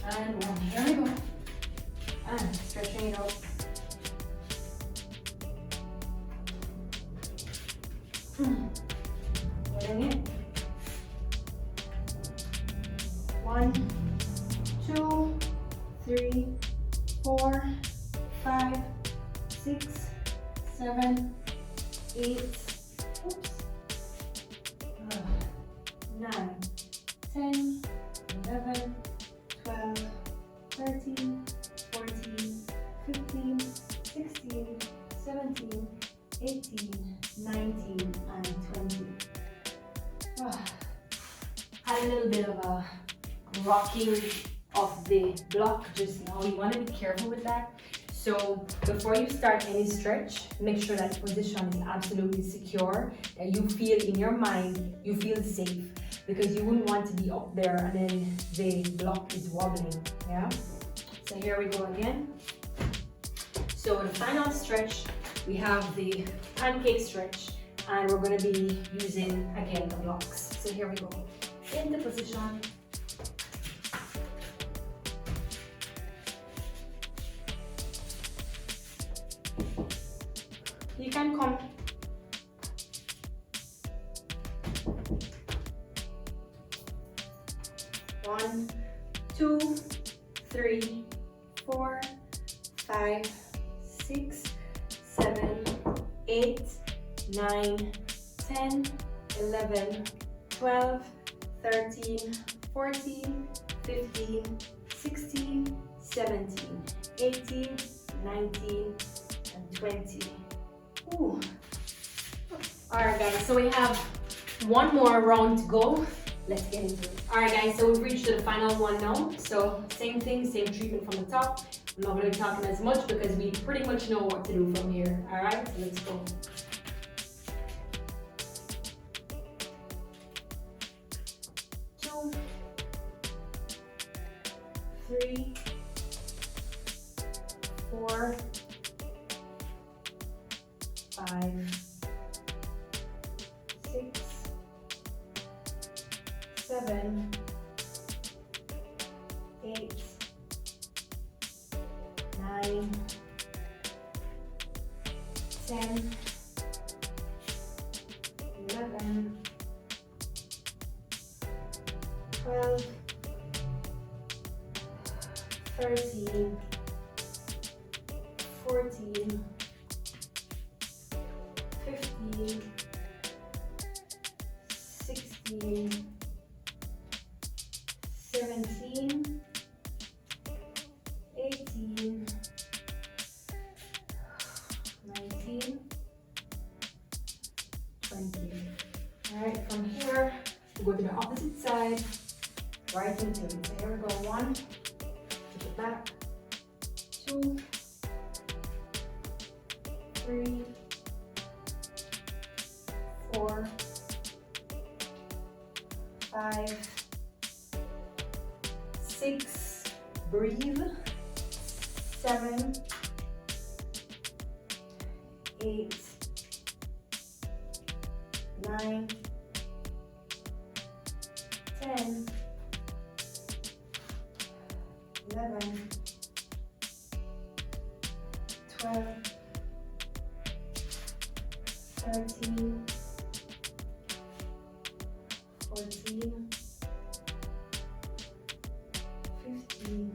and 1. Here we go. And stretching it out. Getting it. 1, 2, 3, 4, 5, 6, 7, 8, oops, 9, 10, 11, 12, 13, 14, 15, 16, 17, 18, 19, and 20. Had a little bit of a rocking of the block just now. You want to be careful with that. So before you start any stretch, make sure that position is absolutely secure, that you feel in your mind, you feel safe, because you wouldn't want to be up there and then the block is wobbling, yeah? So here we go again. So the final stretch, we have the pancake stretch, and we're going to be using again the blocks. So here we go. In the position. You can come. One, 2, 3, 4, 5, 6, 7, 8, 9, 10, 11, 12, 13, 14, 15, 16, 17, 18, 19, and 20. Ooh. Alright guys, so we have one more round to go. Let's get into it. Alright guys, so we've reached the final one now. So same thing, same treatment from the top. I'm not going to be talking as much because we pretty much know what to do from here. Alright, so let's go. Two, 3, 4, 5, 6, 7, 8, 9, 10, 11, 12, 13, 14, 15, 16, 17, 18, 19, 20. Alright, from here, we'll go to the opposite side, right into it. So here we go, 1, push it back, 2, 3, 4, 5, 6, breathe, 7, 8, 9, 10, 11, 12, 13, 14, 15,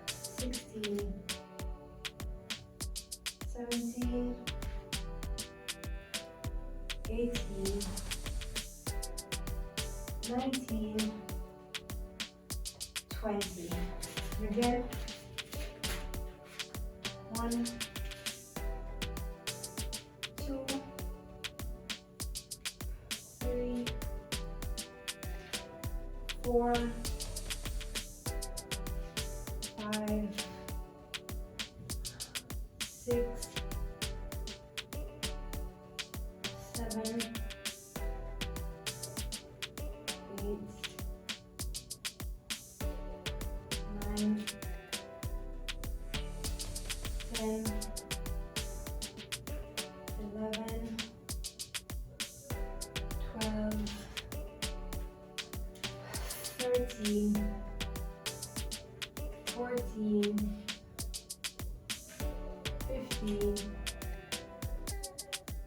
16, 17, 18, 19, 20. You're good? 1, 2, 3, 4, 5, 6, 7, 8, 9, 10, 11, 12, 13, 14, 15,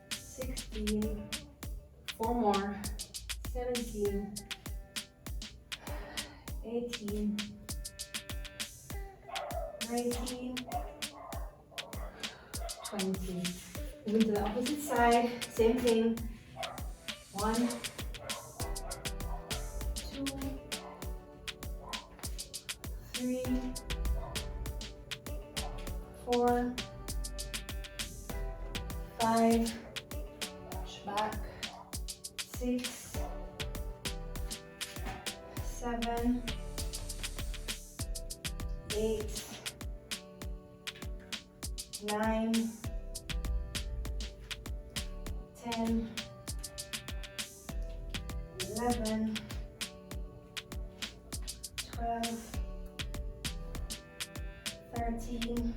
16, 4 more, 17, 18, 19, 20. Moving to the opposite side, same thing. 1, 2, 3, 4, 5, push back, 6, 7, 8, 9, 10, 11, 12, 13,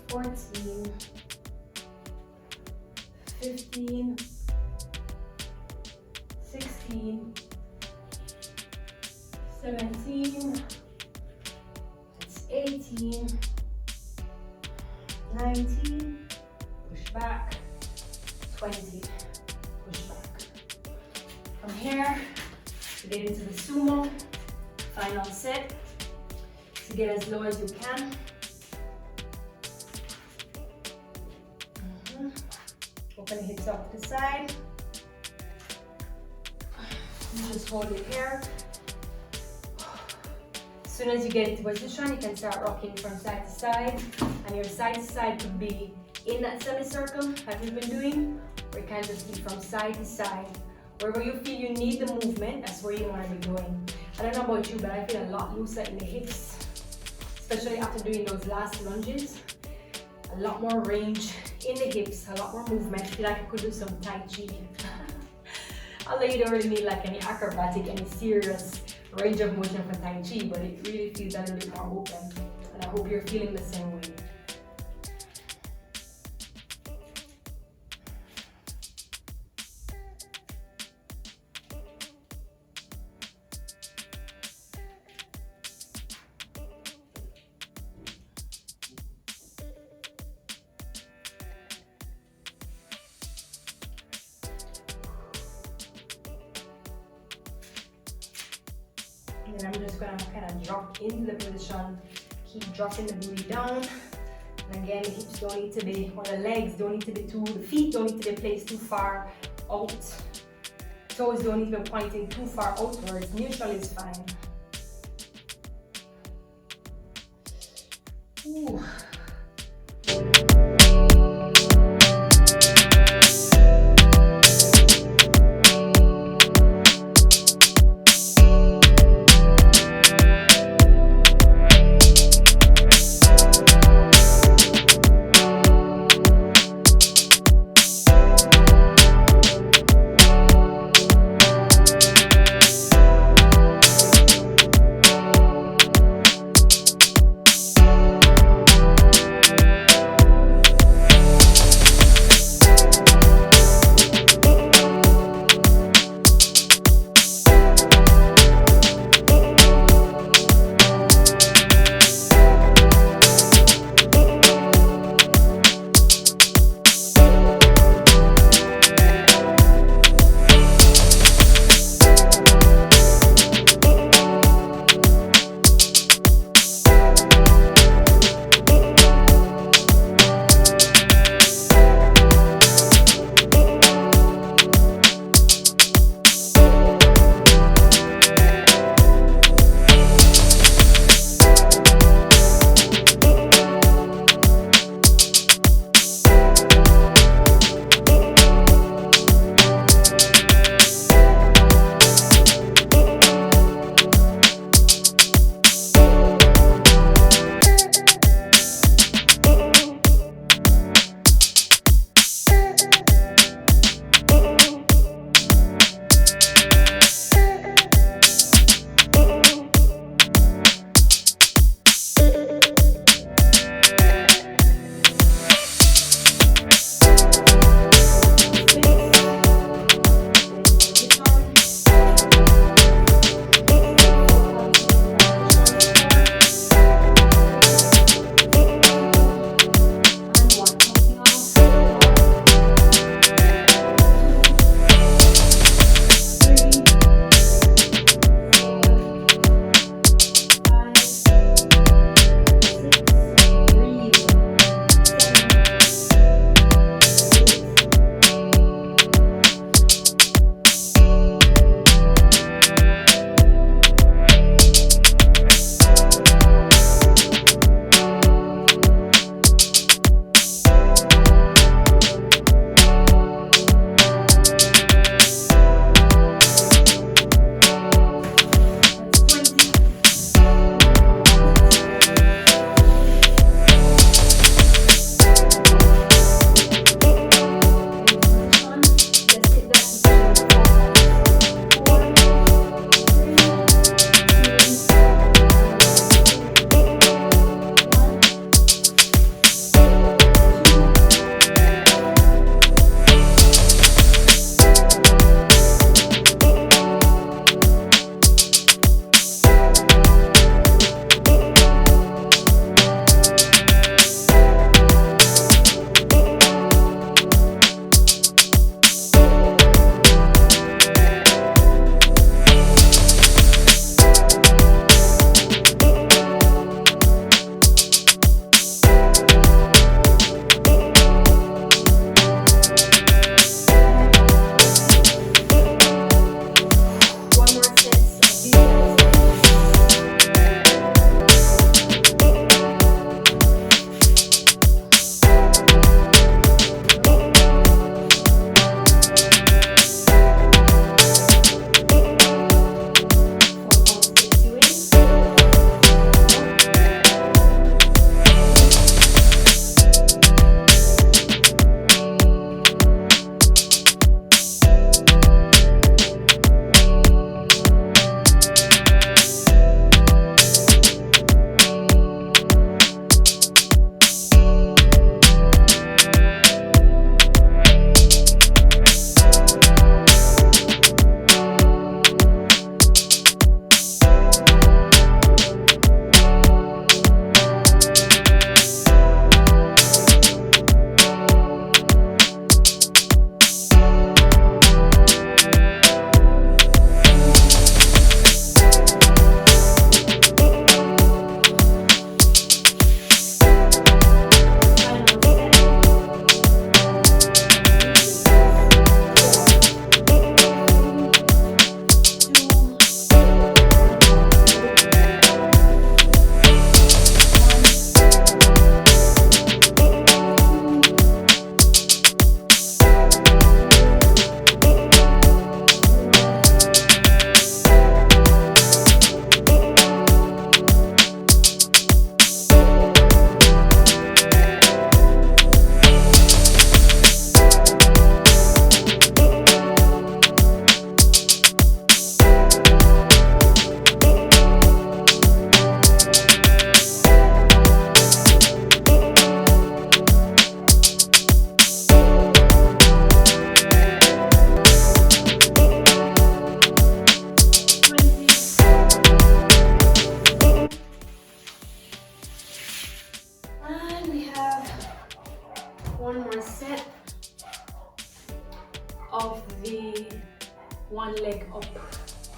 14, 15, 16, 17, that's 18, 19, push back, 20, push back. From here, to get into the sumo, final set, to get as low as you can. Open the hips up to the side. You just hold it here. As soon as you get into position, you can start rocking from side to side. And your side to side could be in that semicircle that we've been doing, or you can just be from side to side. Wherever you feel you need the movement, that's where you want to be going. I don't know about you, but I feel a lot looser in the hips, especially after doing those last lunges. A lot more range in the hips, a lot more movement. I feel like I could do some Tai Chi. Although you don't really need like any acrobatic, any serious range of motion for Tai Chi, but it really feels a little bit more open. And I hope you're feeling the same way. And then I'm just gonna kind of drop into the position, keep dropping the booty down. And again, the hips don't need to be, or the legs don't need to be the feet don't need to be placed too far out. Toes don't need to be pointing too far outwards. Neutral is fine. Ooh.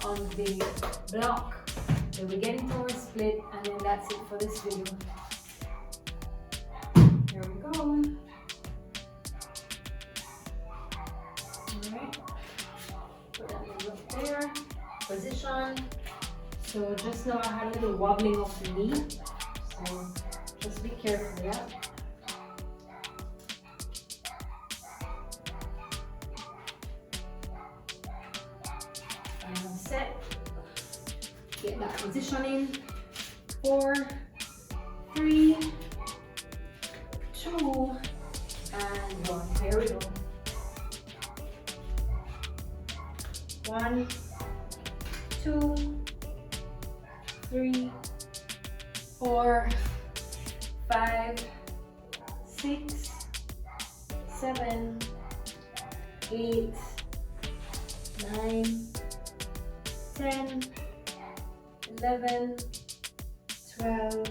on the block. Then we get into our split, and then that's it for this video. Here we go. Alright, put that leg up there, position. So just now I had a little wobbling of the knee, so just be careful of that. Final set. Get that positioning. 4, 3, 2, and 1. Here we go. 1, 2, 3, 4, 5, 6, 7, 8, 9, 10, 11, 12,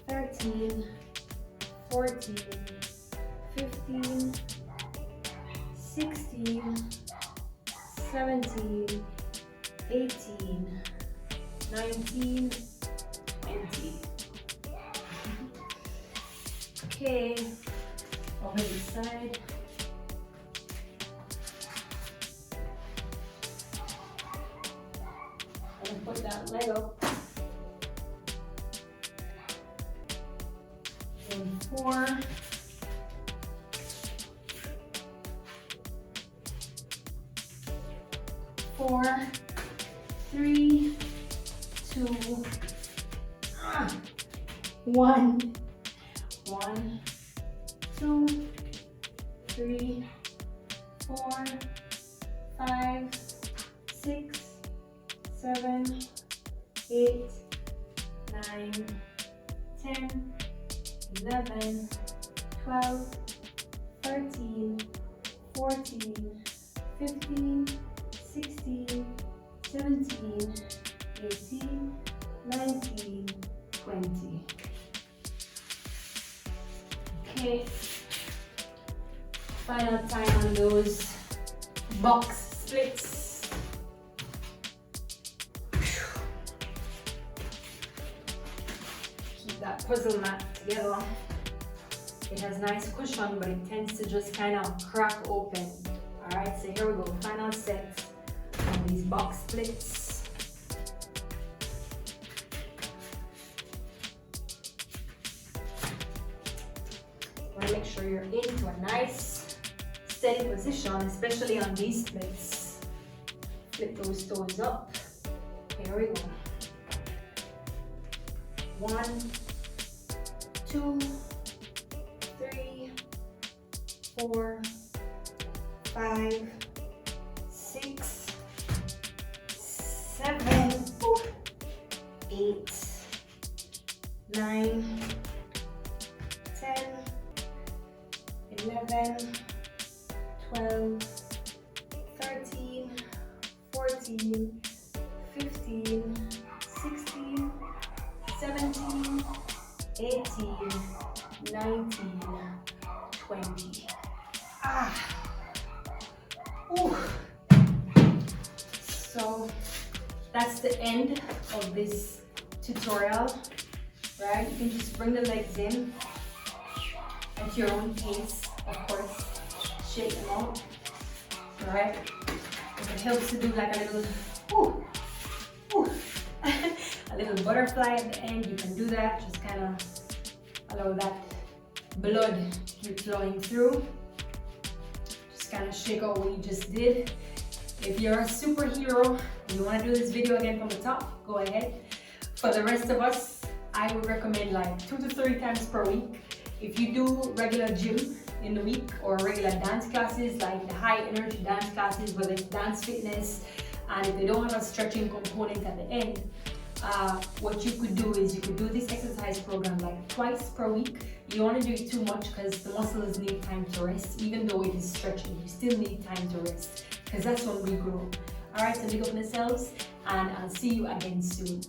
13, 14, 15, 16, 17, 18, 19, 20. Okay, over this side. And put that leg up. And 4. 4, 3, 2, 1. 1, 2, 3, 4, 5, 6, 7, 8, 9, 10, 11, 12, 13, 14, 15, 16, 17, 18, 19, 20. Okay, final time on those box splits. Keep that puzzle mat together. It has nice cushion, but it tends to just kind of crack open. Alright, so here we go, final set on these box splits. Make sure you're into a nice steady position, especially on these splits. Flip those toes up. Here we go. 1, 2, 3, 4, 5, 6, 7, 8, 9, 10, 11, 12, 13, 14, 15, 16, 17, 18, 19, 20. Ooh. So that's the end of this tutorial, right? You can just bring the legs in at your own pace, of course. Shake them out, right? If it helps to do like a little, a little butterfly at the end, you can do that. Just kind of allow that blood to keep flowing through. Just kind of shake out what you just did. If you're a superhero and you want to do this video again from the top, go ahead. For the rest of us, I would recommend like 2 to 3 times per week. If you do regular gym in the week or regular dance classes, like the high energy dance classes, whether it's dance fitness, and if they don't have a stretching component at the end, what you could do is you could do this exercise program like twice per week. You don't want to do it too much because the muscles need time to rest. Even though it is stretching, you still need time to rest because that's when we grow. Alright, so big up on yourselves, and I'll see you again soon.